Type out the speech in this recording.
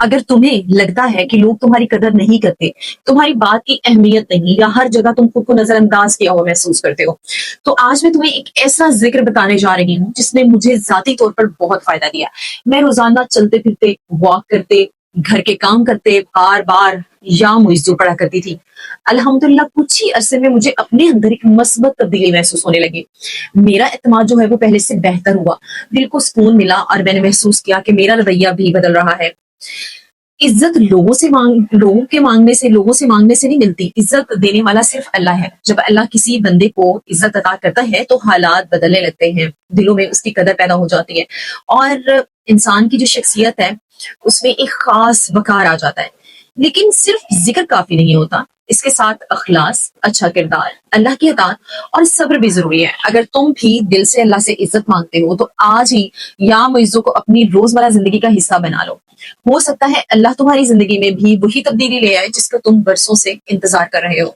اگر تمہیں لگتا ہے کہ لوگ تمہاری قدر نہیں کرتے، تمہاری بات کی اہمیت نہیں، یا ہر جگہ تم خود کو نظر انداز کیا ہوا محسوس کرتے ہو، تو آج میں تمہیں ایک ایسا ذکر بتانے جا رہی ہوں جس نے مجھے ذاتی طور پر بہت فائدہ دیا۔ میں روزانہ چلتے پھرتے، واک کرتے، گھر کے کام کرتے بار بار یا موعظو پڑھا کرتی تھی۔ الحمدللہ کچھ ہی عرصے میں مجھے اپنے اندر ایک مثبت تبدیلی محسوس ہونے لگی۔ میرا اعتماد جو ہے وہ پہلے سے بہتر ہوا، دل کو سکون ملا، اور میں نے محسوس کیا کہ میرا رویہ بھی بدل رہا ہے۔ عزت لوگوں سے مانگنے سے نہیں ملتی، عزت دینے والا صرف اللہ ہے۔ جب اللہ کسی بندے کو عزت عطا کرتا ہے تو حالات بدلنے لگتے ہیں، دلوں میں اس کی قدر پیدا ہو جاتی ہے، اور انسان کی جو شخصیت ہے اس میں ایک خاص وقار آ جاتا ہے۔ لیکن صرف ذکر کافی نہیں ہوتا، اس کے ساتھ اخلاص، اچھا کردار، اللہ کی اطاعت اور صبر بھی ضروری ہے۔ اگر تم بھی دل سے اللہ سے عزت مانگتے ہو تو آج ہی یا معزوں کو اپنی روزمرہ زندگی کا حصہ بنا لو۔ ہو سکتا ہے اللہ تمہاری زندگی میں بھی وہی تبدیلی لے آئے جس کا تم برسوں سے انتظار کر رہے ہو۔